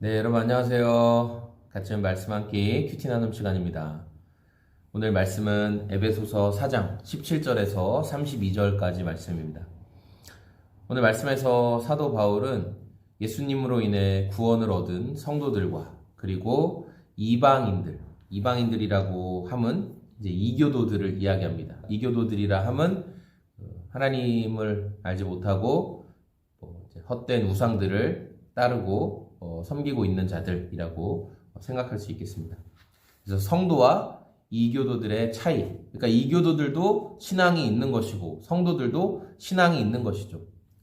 네, 여러분 안녕하세요. 같이 말씀 함께 큐티 나눔 시간입니다. 오늘 말씀은 에베소서 4장 17절에서 32절까지 말씀입니다. 오늘 말씀에서 사도 바울은 예수님으로 인해 구원을 얻은 성도들과 그리고 이방인들이라고 함은 이제 이교도들을 이야기합니다. 이교도들이라 함은 하나님을 알지 못하고 헛된 우상들을 따르고 섬기고 있는 자들이라고 생각할 수 있겠습니다. 그래서 성도와 이교도들의 차이, 그러니까 이교도들도 신앙이 있는 것이고 성도들도 신앙이 있는 것이죠.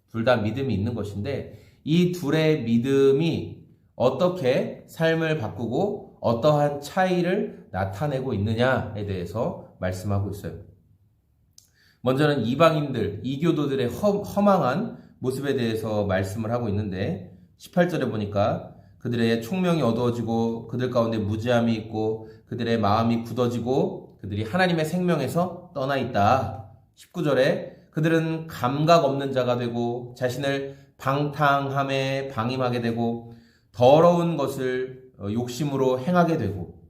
둘 다 믿음이 있는 것인데 이 둘의 믿음이 어떻게 삶을 바꾸고 어떠한 차이를 나타내고 있느냐에 대해서 말씀하고 있어요. 먼저는 이방인들, 이교도들의 허망한 모습에 대해서 말씀을 하고 있는데 18절에 보니까 그들의 총명이 어두워지고 그들 가운데 무지함이 있고 그들의 마음이 굳어지고 그들이 하나님의 생명에서 떠나 있다. 19절에 그들은 감각 없는 자가 되고 자신을 방탕함에 방임하게 되고 더러운 것을 욕심으로 행하게 되고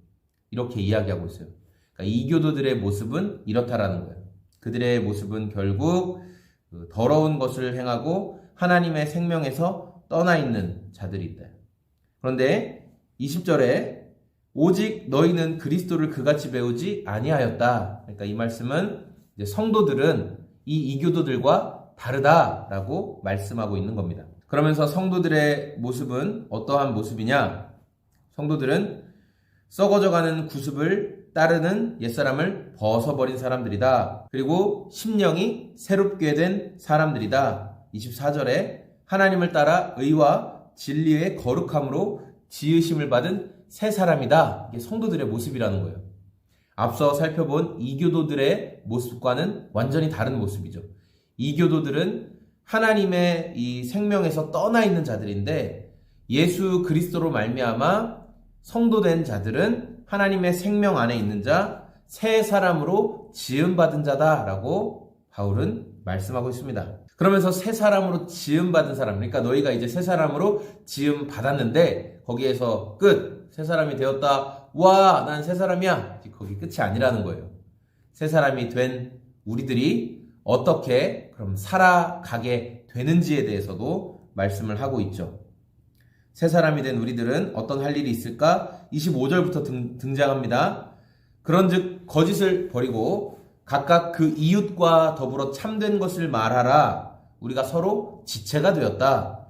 이렇게 이야기하고 있어요. 그러니까 이교도들의 모습은 이렇다라는 거예요. 그들의 모습은 결국 더러운 것을 행하고 하나님의 생명에서 떠나 있는 자들이 있다. 그런데 20절에 오직 너희는 그리스도를 그같이 배우지 아니하였다. 그러니까 이 말씀은 이제 성도들은 이 이교도들과 다르다라고 말씀하고 있는 겁니다. 그러면서 성도들의 모습은 어떠한 모습이냐? 성도들은 썩어져가는 구습을 따르는 옛사람을 벗어버린 사람들이다. 그리고 심령이 새롭게 된 사람들이다. 24절에 하나님을 따라 의와 진리의 거룩함으로 지으심을 받은 새 사람이다. 이게 성도들의 모습이라는 거예요. 앞서 살펴본 이교도들의 모습과는 완전히 다른 모습이죠. 이교도들은 하나님의 이 생명에서 떠나 있는 자들인데 예수 그리스도로 말미암아 성도된 자들은 하나님의 생명 안에 있는 자, 새 사람으로 지음받은 자다라고 바울은 말씀하고 있습니다. 그러면서 새 사람으로 지음받은 사람, 그러니까 너희가 이제 새 사람으로 지음받았는데 거기에서 끝, 새 사람이 되었다. 와, 난 새 사람이야. 거기 끝이 아니라는 거예요. 새 사람이 된 우리들이 어떻게 그럼 살아가게 되는지에 대해서도 말씀을 하고 있죠. 새 사람이 된 우리들은 어떤 할 일이 있을까? 25절부터 등장합니다. 그런즉 거짓을 버리고 각각 그 이웃과 더불어 참된 것을 말하라. 우리가 서로 지체가 되었다.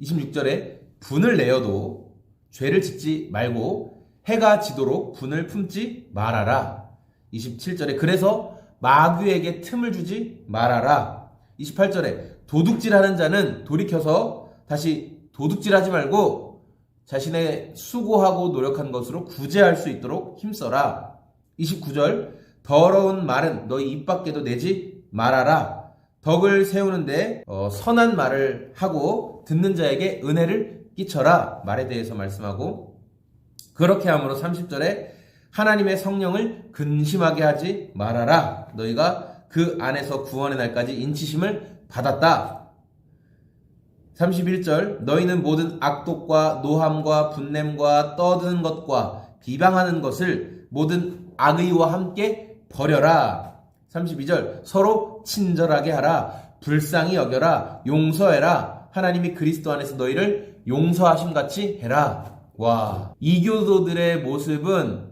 26절에 분을 내어도 죄를 짓지 말고 해가 지도록 분을 품지 말아라. 27절에 그래서 마귀에게 틈을 주지 말아라. 28절에 도둑질하는 자는 돌이켜서 다시 도둑질하지 말고 자신의 수고하고 노력한 것으로 구제할 수 있도록 힘써라. 29절 더러운 말은 너희 입 밖에도 내지 말아라. 덕을 세우는데 선한 말을 하고 듣는 자에게 은혜를 끼쳐라. 말에 대해서 말씀하고 그렇게 함으로 30절에 하나님의 성령을 근심하게 하지 말아라. 너희가 그 안에서 구원의 날까지 인치심을 받았다. 31절 너희는 모든 악독과 노함과 분냄과 떠드는 것과 비방하는 것을 모든 악의와 함께 버려라. 32절 서로 친절하게 하라. 불쌍히 여겨라. 용서해라. 하나님이 그리스도 안에서 너희를 용서하심 같이 해라. 와, 이교도들의 모습은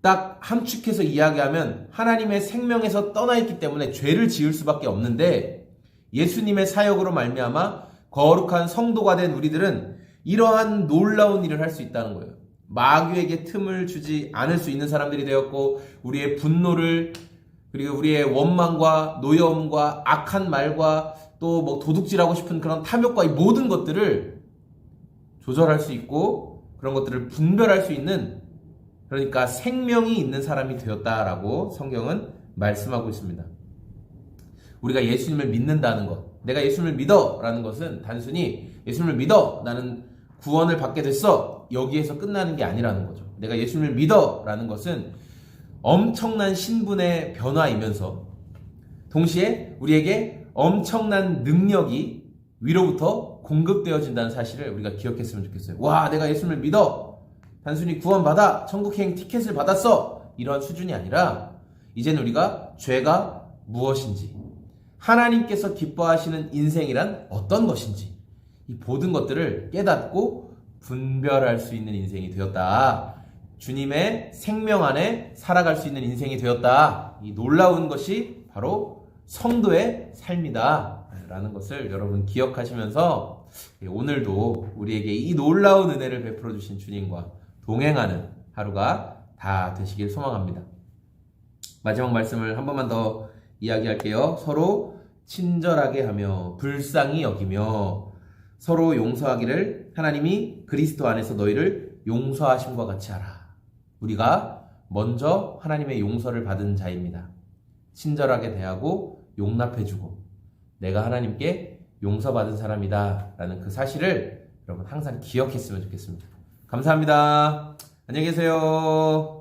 딱 함축해서 이야기하면 하나님의 생명에서 떠나 있기 때문에 죄를 지을 수밖에 없는데 예수님의 사역으로 말미암아 거룩한 성도가 된 우리들은 이러한 놀라운 일을 할 수 있다는 거예요. 마귀에게 틈을 주지 않을 수 있는 사람들이 되었고 우리의 분노를 그리고 우리의 원망과 노여움과 악한 말과 또 뭐 도둑질하고 싶은 그런 탐욕과 이 모든 것들을 조절할 수 있고 그런 것들을 분별할 수 있는 그러니까 생명이 있는 사람이 되었다라고 성경은 말씀하고 있습니다. 우리가 예수님을 믿는다는 것, 내가 예수님을 믿어 라는 것은 단순히 예수님을 믿어 나는 구원을 받게 됐어 여기에서 끝나는 게 아니라는 거죠. 내가 예수님을 믿어 라는 것은 엄청난 신분의 변화이면서 동시에 우리에게 엄청난 능력이 위로부터 공급되어진다는 사실을 우리가 기억했으면 좋겠어요. 와, 내가 예수님을 믿어. 단순히 구원받아. 천국행 티켓을 받았어. 이런 수준이 아니라 이제는 우리가 죄가 무엇인지, 하나님께서 기뻐하시는 인생이란 어떤 것인지, 이 모든 것들을 깨닫고 분별할 수 있는 인생이 되었다. 주님의 생명 안에 살아갈 수 있는 인생이 되었다. 이 놀라운 것이 바로 성도의 삶이다 라는 것을 여러분 기억하시면서 오늘도 우리에게 이 놀라운 은혜를 베풀어 주신 주님과 동행하는 하루가 다 되시길 소망합니다. 마지막 말씀을 한 번만 더 이야기할게요. 서로 친절하게 하며 불쌍히 여기며 서로 용서하기를 하나님이 그리스도 안에서 너희를 용서하심과 같이 하라. 우리가 먼저 하나님의 용서를 받은 자입니다. 친절하게 대하고 용납해주고 내가 하나님께 용서받은 사람이다 라는 그 사실을 여러분 항상 기억했으면 좋겠습니다. 감사합니다. 안녕히 계세요.